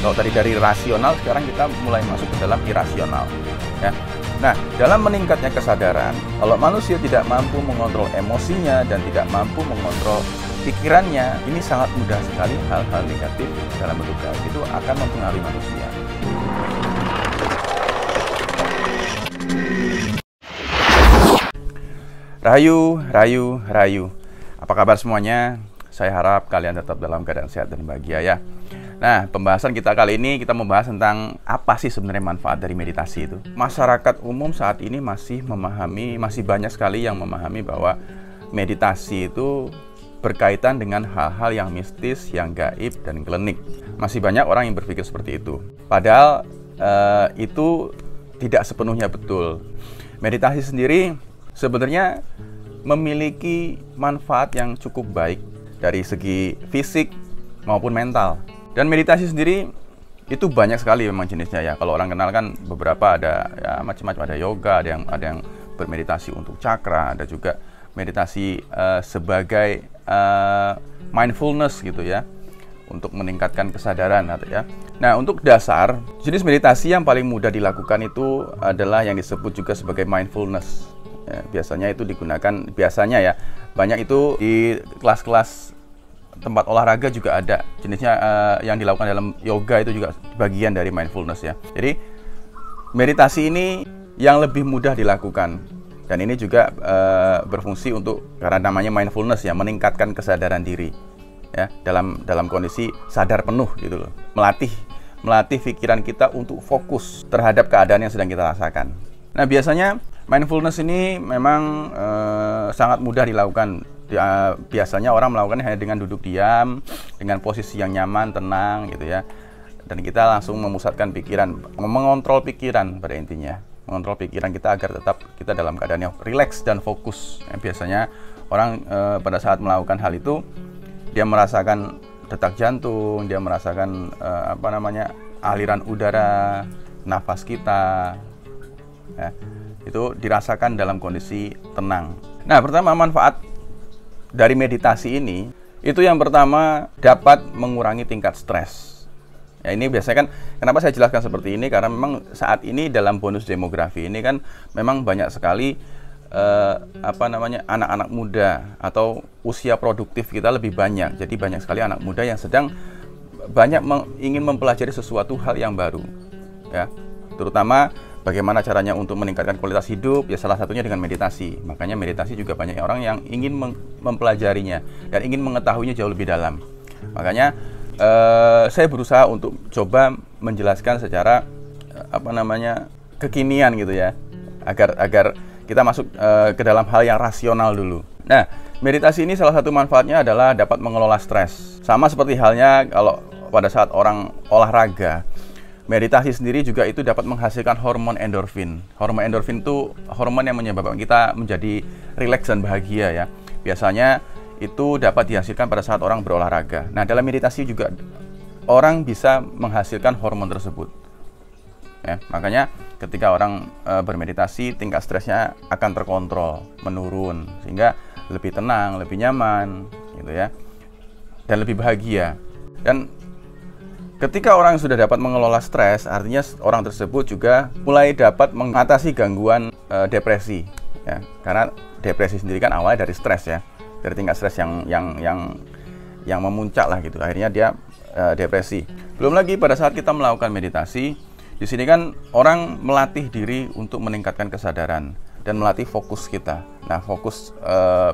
Kalau tadi dari rasional, sekarang kita mulai masuk ke dalam irasional. Ya. Nah, dalam meningkatnya kesadaran, kalau manusia tidak mampu mengontrol emosinya dan tidak mampu mengontrol pikirannya, ini sangat mudah sekali hal-hal negatif dalam bentuk gaib itu akan mempengaruhi manusia. Rayu. Apa kabar semuanya? Saya harap kalian tetap dalam keadaan sehat dan bahagia ya. Nah, pembahasan kita kali ini kita membahas tentang apa sih sebenarnya manfaat dari meditasi itu. Masyarakat umum saat ini masih banyak sekali yang memahami bahwa meditasi itu berkaitan dengan hal-hal yang mistis, yang gaib dan klinik. Masih banyak orang yang berpikir seperti itu. Padahal itu tidak sepenuhnya betul. Meditasi sendiri sebenarnya memiliki manfaat yang cukup baik dari segi fisik maupun mental. Dan meditasi sendiri itu banyak sekali memang jenisnya ya. Kalau orang kenal kan beberapa ada ya macam-macam, ada yoga, ada yang bermeditasi untuk cakra, ada juga meditasi sebagai mindfulness gitu ya, untuk meningkatkan kesadaran ya. Nah, untuk dasar jenis meditasi yang paling mudah dilakukan itu adalah yang disebut juga sebagai mindfulness. Ya, biasanya itu digunakan ya banyak itu di kelas-kelas tempat olahraga juga ada jenisnya, yang dilakukan dalam yoga itu juga bagian dari mindfulness ya. Jadi meditasi ini yang lebih mudah dilakukan dan ini juga berfungsi untuk, karena namanya mindfulness ya, meningkatkan kesadaran diri ya, dalam kondisi sadar penuh gitu loh. Melatih pikiran kita untuk fokus terhadap keadaan yang sedang kita rasakan. Nah, biasanya mindfulness ini memang sangat mudah dilakukan. Biasanya orang melakukannya hanya dengan duduk diam, dengan posisi yang nyaman, tenang gitu ya. Dan kita langsung memusatkan pikiran, mengontrol pikiran pada intinya. Mengontrol pikiran kita agar tetap kita dalam keadaan yang rileks dan fokus. Biasanya orang pada saat melakukan hal itu, dia merasakan detak jantung, dia merasakan aliran udara, nafas kita. Ya, itu dirasakan dalam kondisi tenang. Nah, pertama manfaat dari meditasi ini, itu yang pertama dapat mengurangi tingkat stres. Ya, ini biasanya kan, kenapa saya jelaskan seperti ini? Karena memang saat ini dalam bonus demografi ini kan memang banyak sekali anak-anak muda atau usia produktif kita lebih banyak. Jadi banyak sekali anak muda yang sedang ingin mempelajari sesuatu hal yang baru. Ya, terutama bagaimana caranya untuk meningkatkan kualitas hidup, ya salah satunya dengan meditasi. Makanya meditasi juga banyak orang yang ingin mempelajarinya dan ingin mengetahuinya jauh lebih dalam. Makanya saya berusaha untuk coba menjelaskan secara kekinian gitu ya, agar kita masuk ke dalam hal yang rasional dulu. Nah, meditasi ini salah satu manfaatnya adalah dapat mengelola stres. Sama seperti halnya kalau pada saat orang olahraga, meditasi sendiri juga itu dapat menghasilkan hormon endorfin. Hormon endorfin itu hormon yang menyebabkan kita menjadi rileks dan bahagia ya. Biasanya itu dapat dihasilkan pada saat orang berolahraga. Nah, dalam meditasi juga orang bisa menghasilkan hormon tersebut. Ya, makanya ketika orang bermeditasi, tingkat stresnya akan terkontrol, menurun, sehingga lebih tenang, lebih nyaman gitu ya. Dan lebih bahagia. Dan ketika orang sudah dapat mengelola stres, artinya orang tersebut juga mulai dapat mengatasi gangguan depresi. Ya, karena depresi sendiri kan awalnya dari stres ya, dari tingkat stres yang memuncak lah gitu. Akhirnya dia depresi. Belum lagi pada saat kita melakukan meditasi, di sini kan orang melatih diri untuk meningkatkan kesadaran dan melatih fokus kita. Nah, fokus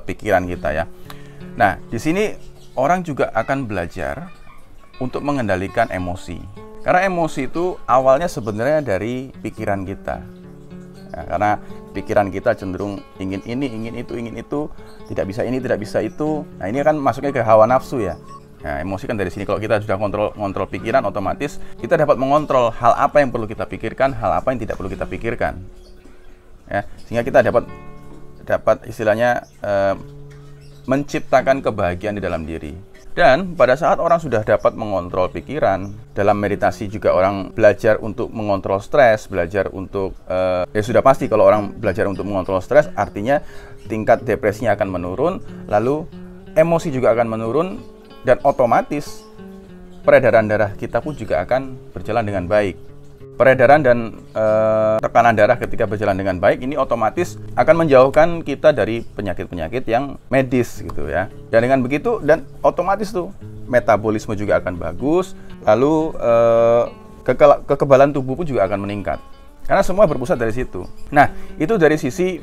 pikiran kita ya. Nah, di sini orang juga akan belajar untuk mengendalikan emosi. Karena emosi itu awalnya sebenarnya dari pikiran kita. Ya, karena pikiran kita cenderung ingin ini, ingin itu, tidak bisa ini, tidak bisa itu. Nah, ini kan masuknya ke hawa nafsu ya. Nah, emosi kan dari sini. Kalau kita sudah kontrol pikiran, otomatis kita dapat mengontrol hal apa yang perlu kita pikirkan, hal apa yang tidak perlu kita pikirkan. Ya, sehingga kita dapat istilahnya menciptakan kebahagiaan di dalam diri. Dan pada saat orang sudah dapat mengontrol pikiran, dalam meditasi juga orang belajar untuk mengontrol stres, belajar untuk, ya sudah pasti kalau orang belajar untuk mengontrol stres, artinya tingkat depresinya akan menurun, lalu emosi juga akan menurun, dan otomatis peredaran darah kita pun juga akan berjalan dengan baik. Peredaran dan tekanan darah ketika berjalan dengan baik ini otomatis akan menjauhkan kita dari penyakit-penyakit yang medis gitu ya. Dan dengan begitu dan otomatis tuh metabolisme juga akan bagus, lalu kekebalan tubuh pun juga akan meningkat. Karena semua berpusat dari situ. Nah, itu dari sisi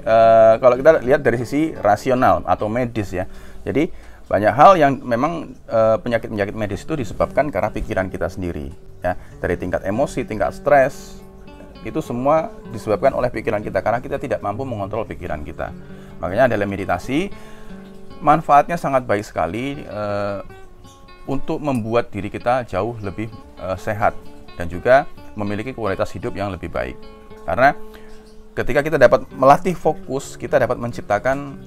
kalau kita lihat dari sisi rasional atau medis ya. Jadi banyak hal yang memang penyakit-penyakit medis itu disebabkan karena pikiran kita sendiri ya. Dari tingkat emosi, tingkat stres, itu semua disebabkan oleh pikiran kita karena kita tidak mampu mengontrol pikiran kita. Makanya dalam meditasi manfaatnya sangat baik sekali untuk membuat diri kita jauh lebih sehat dan juga memiliki kualitas hidup yang lebih baik. Karena ketika kita dapat melatih fokus, kita dapat menciptakan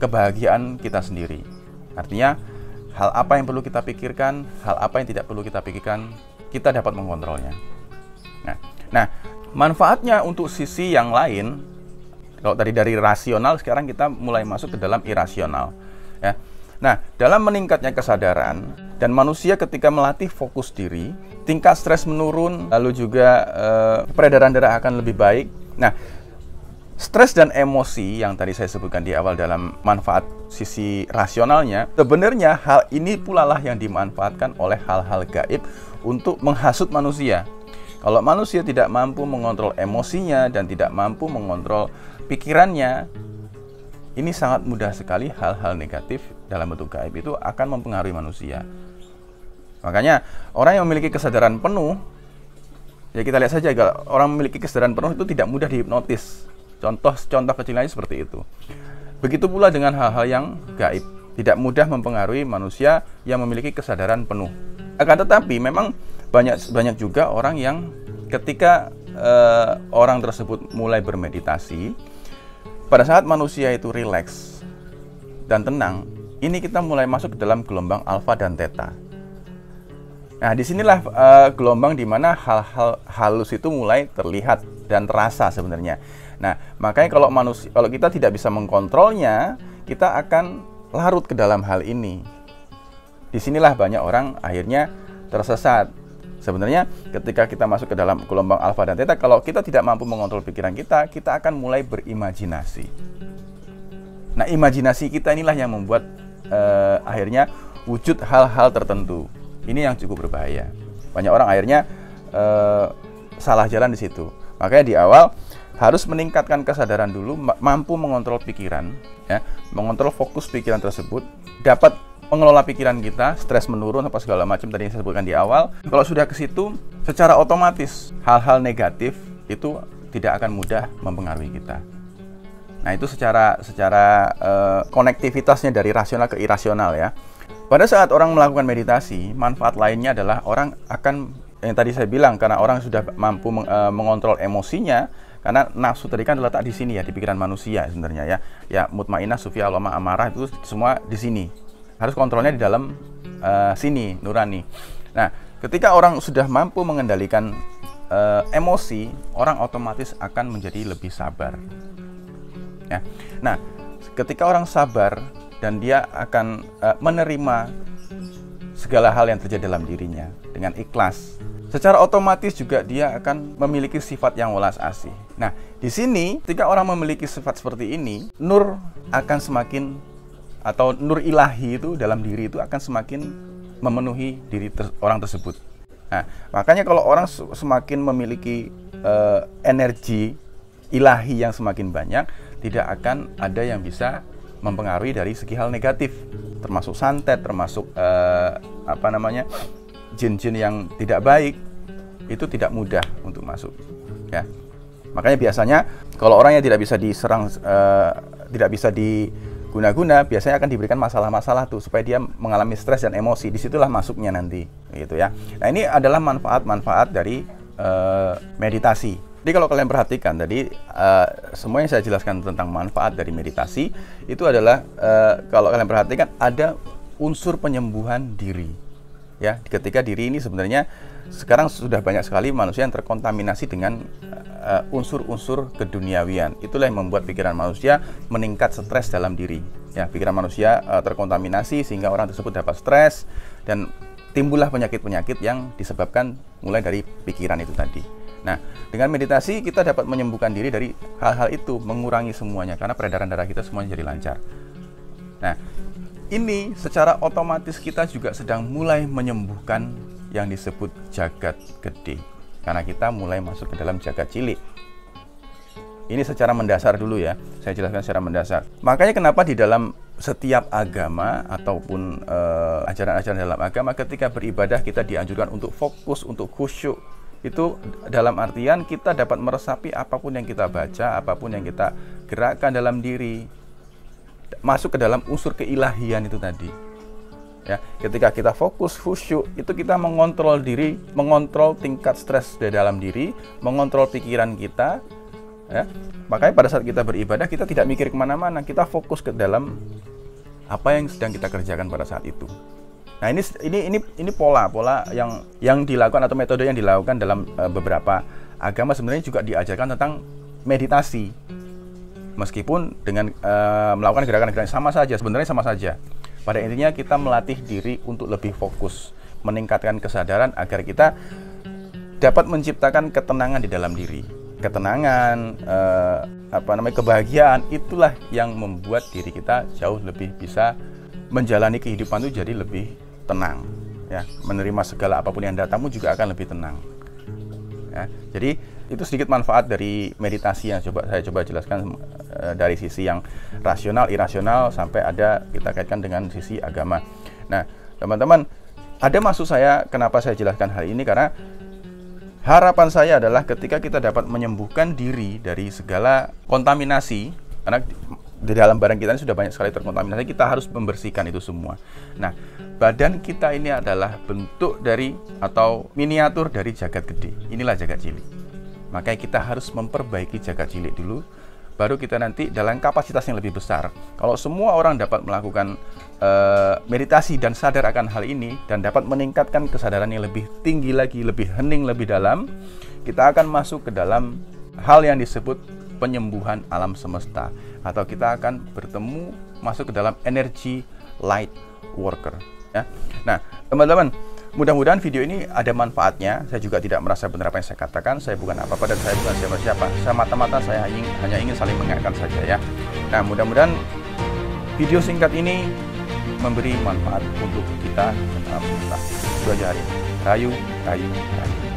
kebahagiaan kita sendiri. Artinya, hal apa yang perlu kita pikirkan, hal apa yang tidak perlu kita pikirkan, kita dapat mengontrolnya. Nah, manfaatnya untuk sisi yang lain, kalau tadi dari rasional, sekarang kita mulai masuk ke dalam irasional. Ya. Nah, dalam meningkatnya kesadaran, dan manusia ketika melatih fokus diri, tingkat stres menurun, lalu juga peredaran darah akan lebih baik. Nah, stres dan emosi yang tadi saya sebutkan di awal dalam manfaat sisi rasionalnya, sebenarnya hal ini pula lah yang dimanfaatkan oleh hal-hal gaib untuk menghasut manusia. Kalau manusia tidak mampu mengontrol emosinya dan tidak mampu mengontrol pikirannya, ini sangat mudah sekali hal-hal negatif dalam bentuk gaib itu akan mempengaruhi manusia. Makanya orang yang memiliki kesadaran penuh, ya kita lihat saja, kalau orang memiliki kesadaran penuh itu tidak mudah dihipnotis. Contoh kecilnya seperti itu. Begitu pula dengan hal-hal yang gaib, tidak mudah mempengaruhi manusia yang memiliki kesadaran penuh. Akan tetapi memang banyak juga orang yang ketika orang tersebut mulai bermeditasi, pada saat manusia itu rileks dan tenang, ini kita mulai masuk ke dalam gelombang alfa dan theta. Nah, disinilah gelombang di mana hal-hal halus itu mulai terlihat dan terasa sebenarnya. Nah, makanya kalau kita tidak bisa mengkontrolnya, kita akan larut ke dalam hal ini. Disinilah banyak orang akhirnya tersesat. Sebenarnya ketika kita masuk ke dalam gelombang alfa dan theta, kalau kita tidak mampu mengontrol pikiran kita, kita akan mulai berimajinasi. Nah, imajinasi kita inilah yang membuat akhirnya wujud hal-hal tertentu. Ini yang cukup berbahaya. Banyak orang akhirnya salah jalan di situ. Makanya di awal harus meningkatkan kesadaran dulu, mampu mengontrol pikiran, ya, mengontrol fokus pikiran tersebut, dapat mengelola pikiran kita, stres menurun, apa segala macam tadi yang saya sebutkan di awal. Kalau sudah ke situ, secara otomatis hal-hal negatif itu tidak akan mudah mempengaruhi kita. Nah, itu secara konektivitasnya dari rasional ke irasional ya. Pada saat orang melakukan meditasi, manfaat lainnya adalah orang akan, yang tadi saya bilang, karena orang sudah mampu mengontrol emosinya, karena nafsu tadi kan terletak di sini ya, di pikiran manusia sebenarnya ya. Ya, mutmainah, sufiyah, lomah, amarah itu semua di sini. Harus kontrolnya di dalam sini, nurani. Nah, ketika orang sudah mampu mengendalikan emosi, orang otomatis akan menjadi lebih sabar. Ya. Nah, ketika orang sabar dan dia akan menerima segala hal yang terjadi dalam dirinya dengan ikhlas, secara otomatis juga dia akan memiliki sifat yang welas asih. Nah, di sini ketika orang memiliki sifat seperti ini, nur akan semakin, atau nur ilahi itu dalam diri itu akan semakin memenuhi diri orang tersebut. Nah, makanya kalau orang semakin memiliki energi ilahi yang semakin banyak, tidak akan ada yang bisa mempengaruhi dari segi hal negatif, termasuk santet, termasuk jin-jin yang tidak baik, itu tidak mudah untuk masuk ya. Makanya biasanya kalau orang yang tidak bisa diserang, tidak bisa diguna-guna, biasanya akan diberikan masalah-masalah tuh supaya dia mengalami stres dan emosi. Disitulah masuknya nanti gitu ya. Nah, ini adalah manfaat-manfaat dari meditasi. Jadi kalau kalian perhatikan tadi, semua yang saya jelaskan tentang manfaat dari meditasi itu adalah kalau kalian perhatikan ada unsur penyembuhan diri. Ya, ketika diri ini sebenarnya sekarang sudah banyak sekali manusia yang terkontaminasi dengan unsur-unsur keduniawian. Itulah yang membuat pikiran manusia meningkat stres dalam diri. Ya, pikiran manusia terkontaminasi sehingga orang tersebut dapat stres dan timbullah penyakit-penyakit yang disebabkan mulai dari pikiran itu tadi. Nah, dengan meditasi kita dapat menyembuhkan diri dari hal-hal itu, mengurangi semuanya, karena peredaran darah kita semuanya jadi lancar. Nah, ini secara otomatis kita juga sedang mulai menyembuhkan yang disebut jagat gede, karena kita mulai masuk ke dalam jagat cilik. Ini secara mendasar dulu ya, saya jelaskan secara mendasar. Makanya kenapa di dalam setiap agama ataupun ajaran-ajaran dalam agama, ketika beribadah kita dianjurkan untuk fokus, untuk khusyuk. Itu dalam artian kita dapat meresapi apapun yang kita baca, apapun yang kita gerakkan dalam diri, masuk ke dalam unsur keilahian itu tadi. Ya, ketika kita fokus khusyuk, itu kita mengontrol diri, mengontrol tingkat stres di dalam diri, mengontrol pikiran kita. Ya, makanya pada saat kita beribadah kita tidak mikir kemana-mana, kita fokus ke dalam apa yang sedang kita kerjakan pada saat itu. Nah, ini pola yang dilakukan atau metode yang dilakukan dalam beberapa agama sebenarnya juga diajarkan tentang meditasi. Meskipun dengan melakukan gerakan-gerakan sama saja, sebenarnya sama saja. Pada intinya kita melatih diri untuk lebih fokus, meningkatkan kesadaran agar kita dapat menciptakan ketenangan di dalam diri. Ketenangan, kebahagiaan, itulah yang membuat diri kita jauh lebih bisa menjalani kehidupan itu jadi lebih tenang, ya, menerima segala apapun yang datang juga akan lebih tenang, ya. Jadi itu sedikit manfaat dari meditasi yang saya coba jelaskan dari sisi yang rasional, irasional, sampai ada kita kaitkan dengan sisi agama. Nah, teman-teman, ada maksud saya kenapa saya jelaskan hal ini, karena harapan saya adalah ketika kita dapat menyembuhkan diri dari segala kontaminasi, karena di dalam badan kita ini sudah banyak sekali terkontaminasi, kita harus membersihkan itu semua. Nah, badan kita ini adalah bentuk dari atau miniatur dari jagat gede. Inilah jagat cilik. Makanya kita harus memperbaiki jagat cilik dulu, baru kita nanti dalam kapasitas yang lebih besar. Kalau semua orang dapat melakukan meditasi dan sadar akan hal ini, dan dapat meningkatkan kesadaran yang lebih tinggi lagi, lebih hening, lebih dalam, kita akan masuk ke dalam hal yang disebut penyembuhan alam semesta, atau kita akan bertemu masuk ke dalam energi light worker, ya. Nah, teman-teman, mudah-mudahan video ini ada manfaatnya. Saya juga tidak merasa benar apa yang saya katakan. Saya bukan apa-apa dan saya bukan siapa-siapa. Semata-mata saya hanya ingin saling mengingatkan saja, ya. Nah, mudah-mudahan video singkat ini memberi manfaat untuk kita dan alam semesta. Itu aja hari ini. Rayu, rayu, rayu.